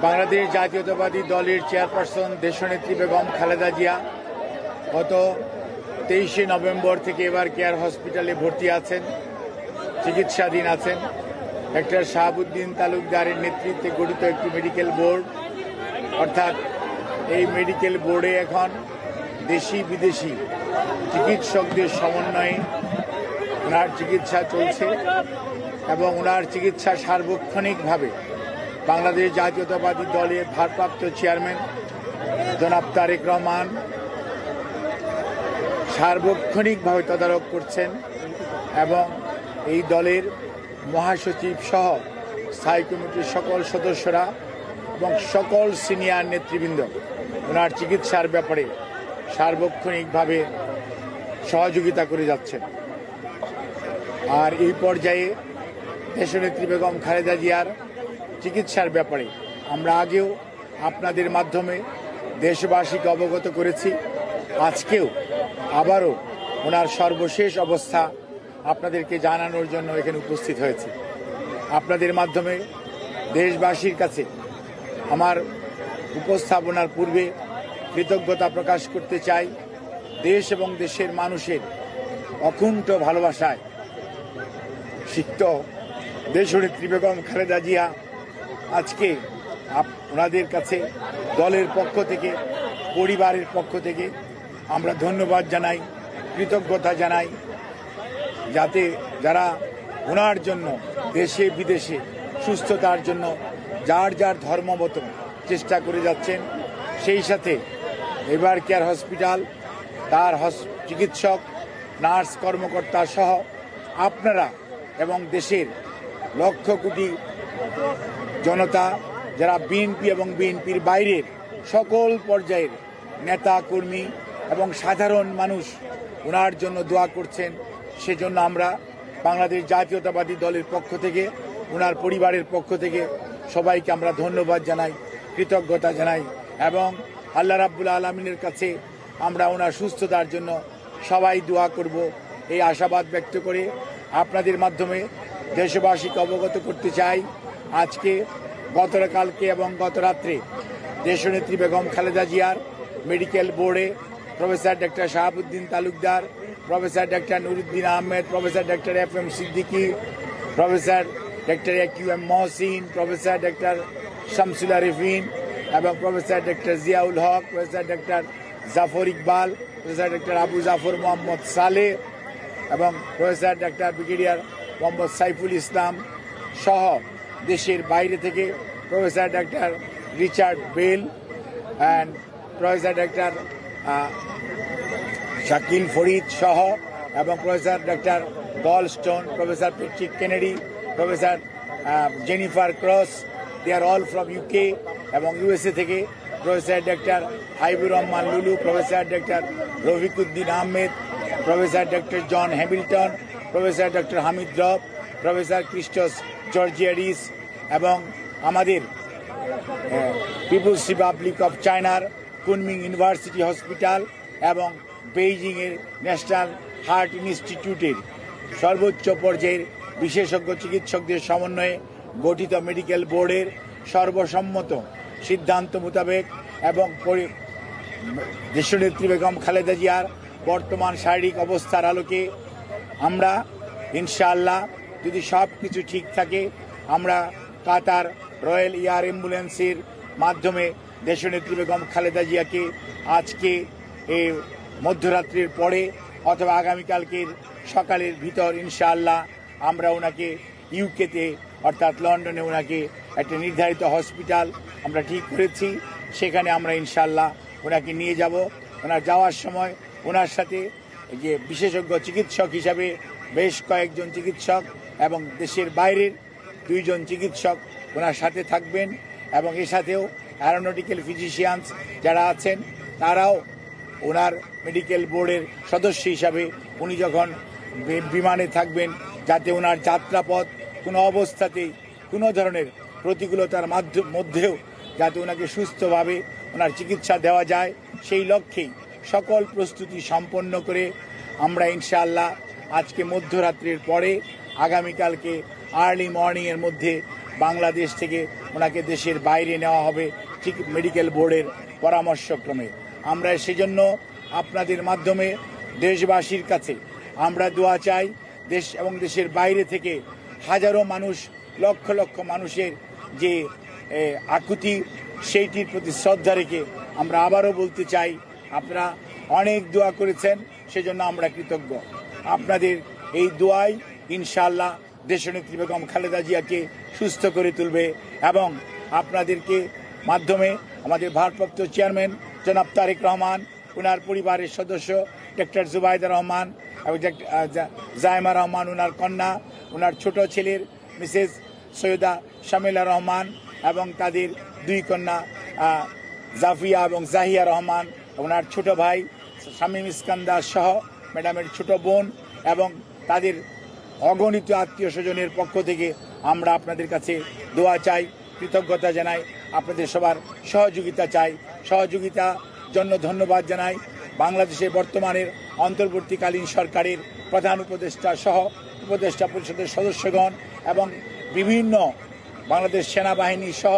বাংলাদেশ জাতীয়তাবাদী দলের চেয়ারপারসন দেশনেত্রী বেগম খালেদা জিয়া গত 23শে নভেম্বর থেকে এবার কেয়ার হসপিটালে ভর্তি আছেন, চিকিৎসাধীন আছেন। ডক্টর শাহাবুদ্দিন তালুকদারের নেতৃত্বে গঠিত একটি মেডিকেল বোর্ড, অর্থাৎ এই মেডিকেল বোর্ডে এখন দেশি বিদেশি চিকিৎসকদের সমন্বয়ে ওনার চিকিৎসা চলছে এবং ওনার চিকিৎসা সার্বক্ষণিকভাবে বাংলাদেশ জাতীয়তাবাদী দলের ভারপ্রাপ্ত চেয়ারম্যান জনাব তারেক রহমান সার্বক্ষণিকভাবে তদারক করছেন এবং এই দলের মহাসচিব সহ স্থায়ী কমিটির সকল সদস্যরা এবং সকল সিনিয়র নেতৃবৃন্দ ওনার চিকিৎসার ব্যাপারে সার্বক্ষণিকভাবে সহযোগিতা করে যাচ্ছেন। আর এই পর্যায়ে দেশনেত্রী বেগম খালেদা জিয়ার চিকিৎসার ব্যাপারে আমরা আগেও আপনাদের মাধ্যমে দেশবাসীকে অবগত করেছি। আজকেও আবারও ওনার সর্বশেষ অবস্থা আপনাদেরকে জানানোর জন্য এখানে উপস্থিত হয়েছে। আপনাদের মাধ্যমে দেশবাসীর কাছে আমার উপস্থাপনার পূর্বে কৃতজ্ঞতা প্রকাশ করতে চাই। দেশ এবং দেশের মানুষের অকুণ্ঠ ভালোবাসায় সিক্ত দেশনেত্রী বেগম খালেদা জিয়া আজকে ওনাদের কাছে দলের পক্ষ থেকে, পরিবারের পক্ষ থেকে আমরা ধন্যবাদ জানাই, কৃতজ্ঞতা জানাই, যাতে যারা ওনার জন্য দেশে বিদেশে সুস্থতার জন্য যার যার ধর্মমত চেষ্টা করে যাচ্ছেন, সেই সাথে এবার কেয়ার হসপিটাল তার চিকিৎসক, নার্স, কর্মকর্তা সহ আপনারা এবং দেশের লক্ষ কোটি জনতা, যারা বিএনপি এবং বিএনপির বাইরের সকল পর্যায়ের নেতা কর্মী এবং সাধারণ মানুষ ওনার জন্য দোয়া করছেন, সেজন্য আমরা বাংলাদেশ জাতীয়তাবাদী দলের পক্ষ থেকে, ওনার পরিবারের পক্ষ থেকে সবাইকে আমরা ধন্যবাদ জানাই, কৃতজ্ঞতা জানাই এবং আল্লাহ রাব্বুল আলামিনের কাছে আমরা ওনার সুস্থতার জন্য সবাই দোয়া করব এই আশাবাদ ব্যক্ত করে আপনাদের মাধ্যমে দেশবাসীকে অবগত করতে চাই। আজকে গতকালকে এবং গত রাত্রে দেশনেত্রী বেগম খালেদা জিয়ার মেডিকেল বোর্ডে professor doctor Shahabuddin Talukdar, professor doctor Nuruddin Ahmed, professor doctor FM Siddiqui, professor doctor AQM Mohsin, professor doctor Shamsul Arefin এবং professor doctor Ziaul Haque, professor doctor Zafar Iqbal, professor doctor Abu Zafar Mohammad Saleh এবং professor doctor brigadier Mohammad Saiful Islam সহ দেশের বাইরে থেকে professor doctor Richard Bell and professor doctor Shakil Farid সহ এবং professor doctor Goldstone, professor Patrick Kennedy, professor Jennifer cross, they are all from UK এবং USA থেকে professor doctor Haibur Rahman Lulu, professor doctor Rafiquddin Ahmed, professor doctor John Hamilton, professor doctor Hamid Rab, professor Christos Georgiadis এবং আমাদের people's republic of চায়নার Kunming university hospital এবং বেইজিংয়ের national heart ইনস্টিটিউটের সর্বোচ্চ পর্যায়ের বিশেষজ্ঞ চিকিৎসকদের সমন্বয়ে গঠিত মেডিকেল বোর্ডের সর্বসম্মত সিদ্ধান্ত মোতাবেক এবং দেশনেত্রী বেগম খালেদা জিয়ার বর্তমান শারীরিক অবস্থার আলোকে আমরা ইনশাআল্লাহ, যদি সব কিছু ঠিক থাকে, আমরা কাতার রয়্যাল এয়ার অ্যাম্বুলেন্সের মাধ্যমে দেশনেত্রী বেগম খালেদা জিয়াকে আজকে এই মধ্যরাত্রির পরে অথবা আগামীকালকের সকালের ভিতর ইনশাআল্লাহ আমরা ওনাকে ইউকেতে অর্থাৎ লন্ডনে ওনাকে একটা নির্ধারিত হসপিটাল আমরা ঠিক করেছি, সেখানে আমরা ইনশাআল্লাহ ওনাকে নিয়ে যাব। ওনার যাওয়ার সময় ওনার সাথে যে বিশেষজ্ঞ চিকিৎসক হিসাবে বেশ কয়েকজন চিকিৎসক এবং দেশের বাইরের 2 জন চিকিৎসক ওনার সাথে থাকবেন এবং এর সাথেও অ্যারোনটিক্যাল ফিজিশিয়ানস যারা আছেন তারাও ওনার মেডিকেল বোর্ডের সদস্য হিসাবে উনি যখন বিমানে থাকবেন, যাতে ওনার যাত্রাপথ কোনো অবস্থাতেই কোনো ধরনের প্রতিকূলতার মধ্যেও যাতে ওনাকে সুস্থভাবে ওনার চিকিৎসা দেওয়া যায়, সেই লক্ষ্যেই সকল প্রস্তুতি সম্পন্ন করে আমরা ইনশাআল্লাহ আজকে মধ্যরাত্রির পরে আগামীকালকে আর্লি মর্নিংয়ের মধ্যে বাংলাদেশ থেকে ওনাকে দেশের বাইরে নেওয়া হবে ঠিক মেডিকেল বোর্ডের পরামর্শক্রমে। আমরা সেজন্য আপনাদের মাধ্যমে দেশবাসীর কাছে আমরা দোয়া চাই। দেশ এবং দেশের বাইরে থেকে হাজারো মানুষ, লক্ষ লক্ষ মানুষের যে আকুতি, সেইটির প্রতি শ্রদ্ধা রেখে আমরা আবারও বলতে চাই, আপনারা অনেক দোয়া করেছেন, সেজন্য আমরা কৃতজ্ঞ। আপনাদের এই দোয়াই ইনশাআল্লাহ দেশনেত্রী বেগম খালেদা জিয়াকে সুস্থ করে তুলবে এবং আপনাদেরকে মাধ্যমে আমাদের ভারপ্রাপ্ত চেয়ারম্যান জনাব তারেক রহমান, ওনার পরিবারের সদস্য ডক্টর জুবাইদা রহমান এবং জায়মা রহমান, ওনার কন্যা, ওনার ছোট ছেলের মিসেস সৈয়দা শামিলা রহমান এবং তাদের দুই কন্যা জাফিয়া এবং জাহিয়া রহমান, ওনার ছোট ভাই শামীম ইস্কান্দার সহ ম্যাডামের ছোট বোন এবং তাদের অগণিত আত্মীয় স্বজনের পক্ষ থেকে আমরা আপনাদের কাছে দোয়া চাই, কৃতজ্ঞতা জানাই, আপনাদের সবার সহযোগিতা চাই। সহযোগিতার জন্য ধন্যবাদ জানাই বাংলাদেশের বর্তমানের অন্তর্বর্তীকালীন সরকারের প্রধান উপদেষ্টা সহ উপদেষ্টা পরিষদের সদস্যগণ এবং বিভিন্ন বাংলাদেশ সেনাবাহিনী সহ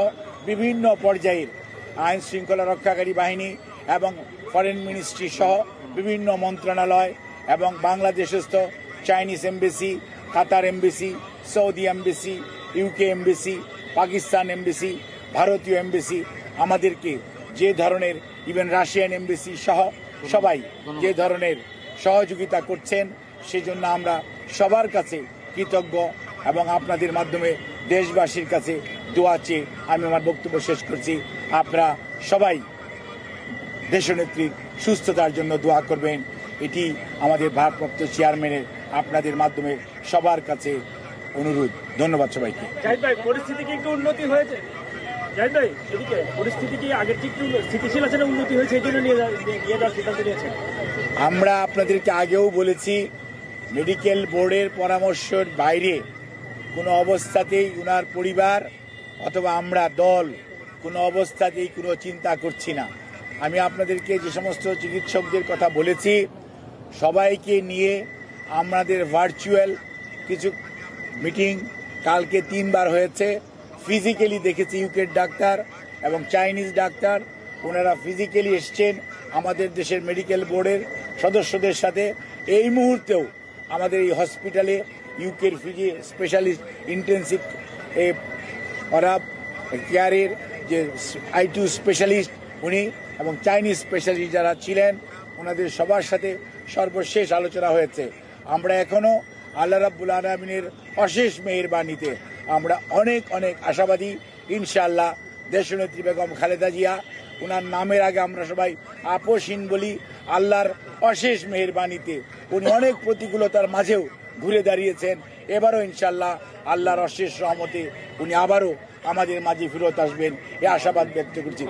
বিভিন্ন পর্যায়ের আইন শৃঙ্খলা রক্ষাকারী বাহিনী এবং ফরেন মিনিস্ট্রি সহ বিভিন্ন মন্ত্রণালয় এবং বাংলাদেশস্থ Chinese embassy, Qatar embassy, Saudi embassy, UK embassy, Pakistan embassy, ভারতীয় এমবেসি আমাদেরকে যে ধরনের, ইভেন রাশিয়ান এমবেসি সহ সবাই যে ধরনের সহযোগিতা করছেন, সেজন্য আমরা সবার কাছে কৃতজ্ঞ এবং আপনাদের মাধ্যমে দেশবাসীর কাছে দোয়া চেয়ে আমি আমার বক্তব্য শেষ করছি। আপনারা সবাই দেশনেত্রীর সুস্থতার জন্য দোয়া করবেন, এটি আমাদের ভারপ্রাপ্ত চেয়ারম্যানের আপনাদের মাধ্যমে সবার কাছে অনুরোধ। ধন্যবাদ সবাইকে। জাহিদ ভাই, পরিস্থিতি কি একটু উন্নতি হয়েছে? জাহিদ ভাই, এদিকে পরিস্থিতি কি আগের চেয়ে একটু স্থিতিশীল আছে না উন্নতি হয়েছে, এই জন্য নিয়ে যাওয়ার সিদ্ধান্ত নিয়েছেন? আমরা আপনাদেরকে আগেও বলেছি, মেডিকেল বোর্ডের পরামর্শের বাইরে কোনো অবস্থাতেই ওনার পরিবার অথবা আমরা দল কোনো অবস্থাতেই কোনো চিন্তা করছি না। আমি আপনাদেরকে যে সমস্ত চিকিৎসকদের কথা বলেছি, সবাইকে নিয়ে আমাদের ভার্চুয়াল কিছু মিটিং কালকে 3 বার হয়েছে। ফিজিক্যালি দেখেছি ইউকের ডাক্তার এবং চাইনিজ ডাক্তার, ওনারা ফিজিক্যালি এসছেন আমাদের দেশের মেডিকেল বোর্ডের সদস্যদের সাথে। এই মুহূর্তেও আমাদের এই হসপিটালে ইউকের ফিজি স্পেশালিস্ট ইন্টেন্সিভ ওরা কেয়ারের যে I2 স্পেশালিস্ট উনি এবং চাইনিজ স্পেশালিস্ট যারা ছিলেন, ওনাদের সবার সাথে সর্বশেষ আলোচনা হয়েছে। আমরা এখনও আল্লাহ রাব্বুল আলামিনের অশেষ মেহেরবানিতে আমরা অনেক অনেক আশাবাদী। ইনশাআল্লাহ দেশনেত্রী বেগম খালেদা জিয়া, ওনার নামের আগে আমরা সবাই আপসহীন বলি, আল্লাহর অশেষ মেহেরবানিতে উনি অনেক প্রতিকূলতার মাঝেও ঘুরে দাঁড়িয়েছেন। এবারও ইনশাআল্লাহ আল্লাহর অশেষ রহমতে উনি আবারও আমাদের মাঝে ফেরত আসবেন, এ আশাবাদ ব্যক্ত করছি।